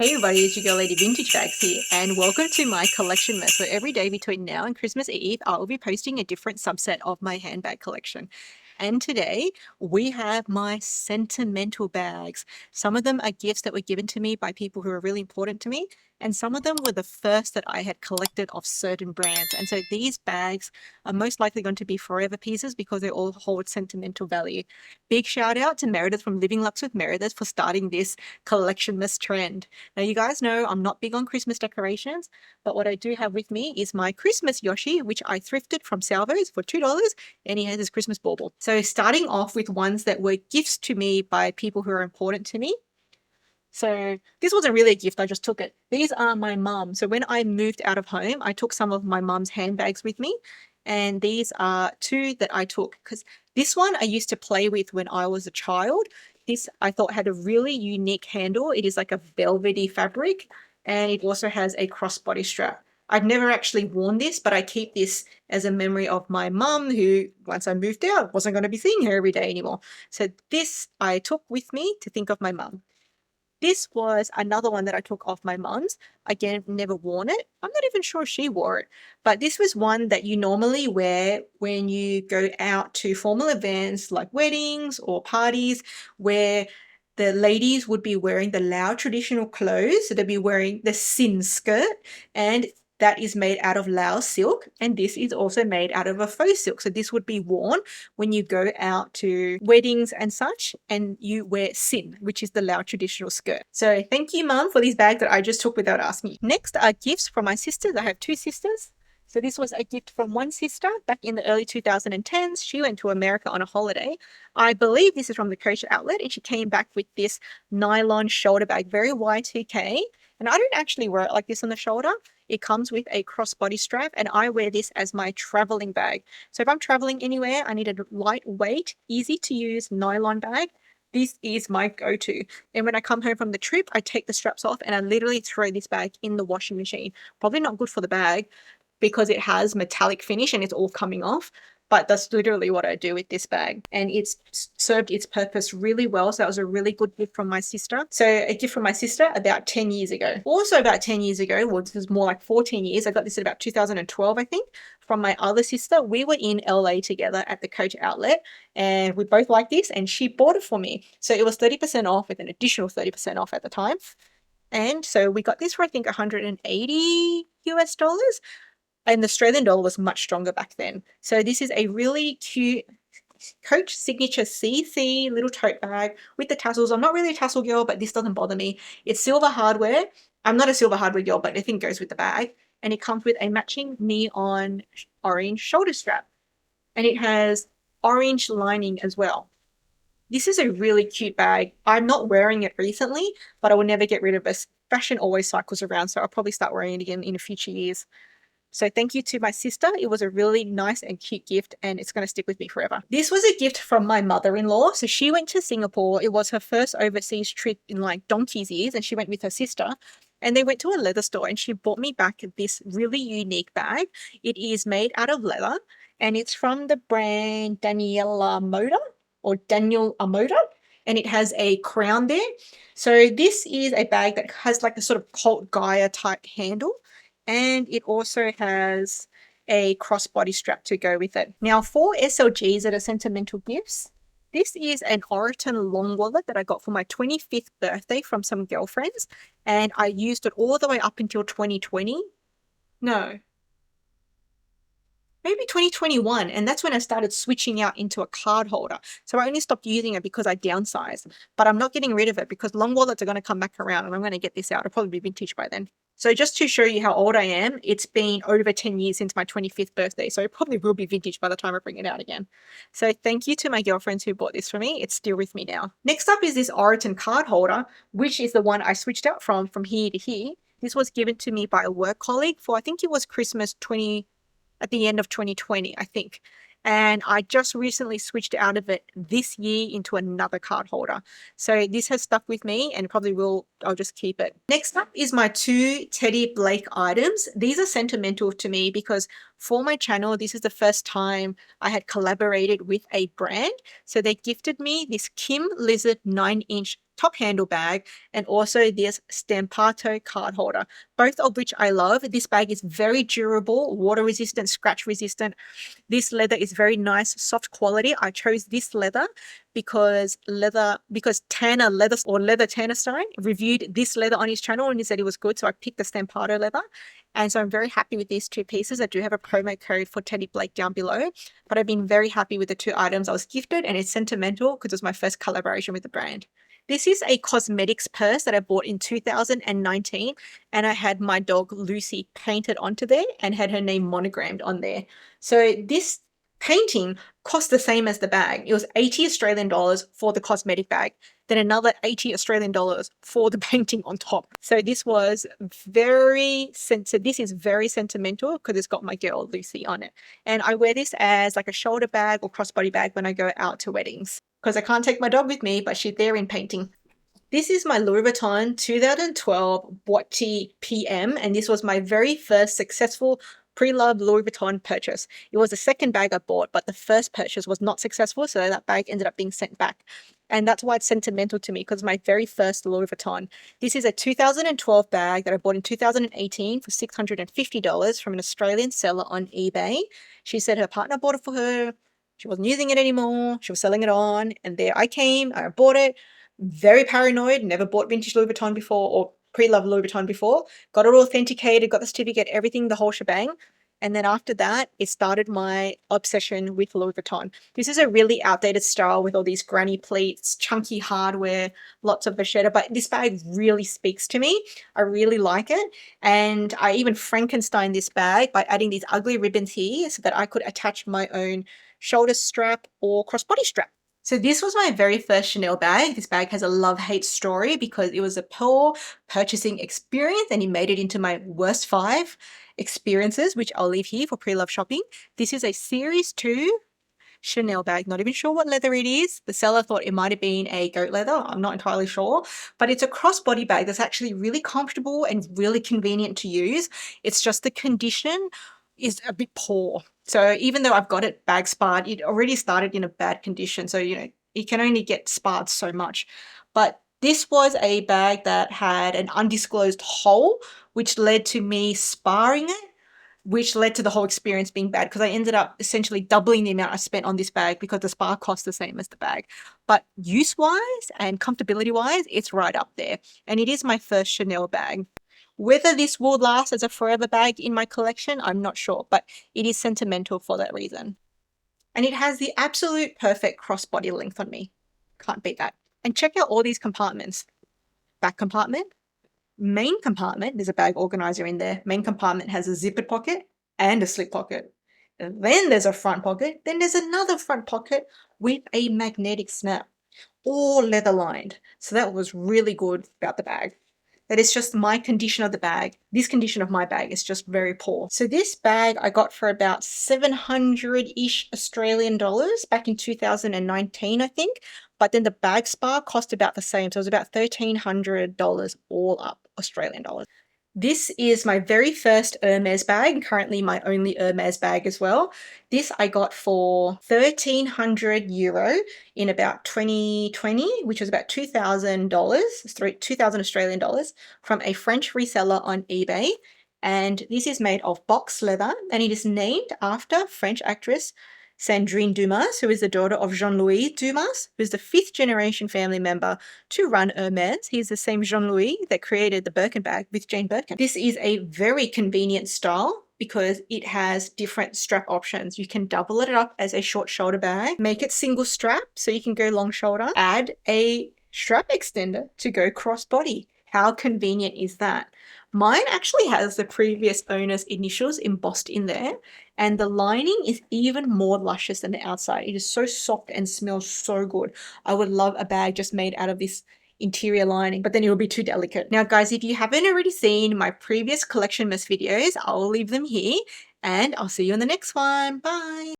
Hey everybody, it's your girl Lady Vintage Bags here, and welcome to my collection mess. So every day between now and Christmas Eve, I will be posting a different subset of my handbag collection. And today we have my sentimental bags. Some of them are gifts that were given to me by people who are really important to me, and some of them were the first that I had collected of certain brands. And so these bags are most likely going to be forever pieces because they all hold sentimental value. Big shout out to Meredith from Living Lux with Meredith for starting this collection mess trend. Now, you guys know I'm not big on Christmas decorations, but what I do have with me is my Christmas Yoshi, which I thrifted from Salvos for $2, and he has his Christmas bauble. So starting off with ones that were gifts to me by people who are important to me. So this wasn't really a gift, I just took it. These are my mum. So when I moved out of home, I took some of my mum's handbags with me. And these are two that I took because this one I used to play with when I was a child. This I thought had a really unique handle. It is like a velvety fabric, and it also has a crossbody strap. I've never actually worn this, but I keep this as a memory of my mum who, once I moved out, wasn't going to be seeing her every day anymore. So this I took with me to think of my mum. This was another one that I took off my mum's. Again, never worn it. I'm not even sure she wore it, but this was one that you normally wear when you go out to formal events like weddings or parties where the ladies would be wearing the Lao traditional clothes. So they'd be wearing the sin skirt, and that is made out of Lao silk, and this is also made out of a faux silk. So this would be worn when you go out to weddings and such, and you wear sin, which is the Lao traditional skirt. So thank you, Mum, for these bags that I just took without asking. Next are gifts from my sisters. I have two sisters. So this was a gift from one sister back in the early 2010s. She went to America on a holiday. I believe this is from the Coach outlet, and she came back with this nylon shoulder bag, very Y2K. And I don't actually wear it like this on the shoulder. It comes with a crossbody strap, and I wear this as my traveling bag. So if I'm traveling anywhere, I need a lightweight, easy to use nylon bag. This is my go-to. And when I come home from the trip, I take the straps off and I literally throw this bag in the washing machine. Probably not good for the bag because it has metallic finish and it's all coming off. But that's literally what I do with this bag. And it's served its purpose really well. So that was a really good gift from my sister. So a gift from my sister about 10 years ago. Also about 10 years ago, well, this was more like 14 years. I got this at about 2012, I think, from my other sister. We were in LA together at the Coach outlet, and we both liked this, and she bought it for me. So it was 30% off with an additional 30% off at the time. And so we got this for, I think, 180 US dollars. And the Australian dollar was much stronger back then. So this is a really cute Coach signature CC little tote bag with the tassels. I'm not really a tassel girl, but this doesn't bother me. It's silver hardware. I'm not a silver hardware girl, but I think it goes with the bag. And it comes with a matching neon orange shoulder strap. And it has orange lining as well. This is a really cute bag. I'm not wearing it recently, but I will never get rid of it. Fashion always cycles around, so I'll probably start wearing it again in a future years. So thank you to my sister. It was a really nice and cute gift, and it's going to stick with me forever. This was a gift from my mother-in-law. So she went to Singapore. It was her first overseas trip in like donkey's years, and she went with her sister. And they went to a leather store, and she bought me back this really unique bag. It is made out of leather, and it's from the brand Daniela Moda or Daniel Amoda. And it has a crown there. So this is a bag that has like a sort of Colt Gaia type handle. And it also has a crossbody strap to go with it. Now, for SLGs that are sentimental gifts, this is an Oroton long wallet that I got for my 25th birthday from some girlfriends. And I used it all the way up until 2020. No, maybe 2021. And that's when I started switching out into a card holder. So I only stopped using it because I downsized. But I'm not getting rid of it because long wallets are going to come back around, and I'm going to get this out. It'll probably be vintage by then. So just to show you how old I am, it's been over 10 years since my 25th birthday. So it probably will be vintage by the time I bring it out again. So thank you to my girlfriends who bought this for me. It's still with me now. Next up is this Oroton card holder, which is the one I switched out from here to here. This was given to me by a work colleague for, I think it was Christmas at the end of 2020, I think. And I just recently switched out of it this year into another card holder. So this has stuck with me and probably I'll just keep it. Next up is my two Teddy Blake items. These are sentimental to me because for my channel, this is the first time I had collaborated with a brand. So they gifted me this Kim Lizard 9-inch top handle bag and also this Stampato card holder, both of which I love. This bag is very durable, water resistant, scratch resistant. This leather is very nice, soft quality. I chose this leather because Tanner Leather or Leather Tannerstein reviewed this leather on his channel and he said it was good. So I picked the Stampato leather. And so I'm very happy with these two pieces. I do have a promo code for Teddy Blake down below, but I've been very happy with the two items I was gifted, and it's Sentimental because it was my first collaboration with the brand. This is a cosmetics purse that I bought in 2019, and I had my dog Lucy painted onto there and had her name monogrammed on there. So this painting cost the same as the bag. It was 80 Australian dollars for the cosmetic bag, then another 80 Australian dollars for the painting on top. So this was this is very sentimental because it's got my girl Lucy on it. And I wear this as like a shoulder bag or crossbody bag when I go out to weddings because I can't take my dog with me, but she's there in painting. This is my Louis Vuitton 2012 Boetie PM, and this was my very first successful pre-loved Louis Vuitton purchase. It was the second bag I bought, but the first purchase was not successful, so that bag ended up being sent back. And that's why it's sentimental to me, because my very first Louis Vuitton. This is a 2012 bag that I bought in 2018 for $650 from an Australian seller on eBay. She said her partner bought it for her. She wasn't using it anymore. She was selling it on, and there I came. I bought it. Very paranoid. Never bought vintage Louis Vuitton before or pre-loved Louis Vuitton before. Got it all authenticated, got the certificate, everything, the whole shebang. And then after that, it started my obsession with Louis Vuitton. This is a really outdated style with all these granny pleats, chunky hardware, lots of vachetta, but this bag really speaks to me. I really like it. And I even Frankenstein this bag by adding these ugly ribbons here so that I could attach my own shoulder strap or crossbody strap. So this was my very first Chanel bag. This bag has a love-hate story because it was a poor purchasing experience and it made it into my worst 5 experiences, which I'll leave here for pre-love shopping. This is a Series 2 Chanel bag. Not even sure what leather it is. The seller thought it might have been a goat leather. I'm not entirely sure, but it's a crossbody bag that's actually really comfortable and really convenient to use. It's just the condition is a bit poor. So even though I've got it bag sparred, it already started in a bad condition. So, you know, it can only get sparred so much. But this was a bag that had an undisclosed hole, which led to me sparring it, which led to the whole experience being bad because I ended up essentially doubling the amount I spent on this bag because the spar cost the same as the bag. But use-wise and comfortability-wise, it's right up there. And it is my first Chanel bag. Whether this will last as a forever bag in my collection, I'm not sure, but it is sentimental for that reason. And it has the absolute perfect crossbody length on me. Can't beat that. And check out all these compartments. Back compartment, main compartment, there's a bag organizer in there. Main compartment has a zippered pocket and a slip pocket. And then there's a front pocket. Then there's another front pocket with a magnetic snap, all leather lined. So that was really good about the bag. That is just my condition of the bag. This condition of my bag is just very poor. So this bag I got for about 700-ish Australian dollars back in 2019, I think. But then the bag spar cost about the same. So it was about $1,300 all up Australian dollars. This is my very first Hermes bag, currently my only Hermes bag as well. This I got for 1,300 euro in about 2020, which was about $2,000, 2,000 Australian dollars from a French reseller on eBay. And this is made of box leather and it is named after French actress Sandrine Dumas, who is the daughter of Jean-Louis Dumas, who is the 5th generation family member to run Hermes. He's the same Jean-Louis that created the Birkin bag with Jane Birkin. This is a very convenient style because it has different strap options. You can double it up as a short shoulder bag, make it single strap so you can go long shoulder, add a strap extender to go crossbody. How convenient is that? Mine actually has the previous owner's initials embossed in there, and the lining is even more luscious than the outside. It is so soft and smells so good. I would love a bag just made out of this interior lining, but then it will be too delicate. Now guys, if you haven't already seen my previous Collectionmas videos, I'll leave them here and I'll see you in the next one. Bye.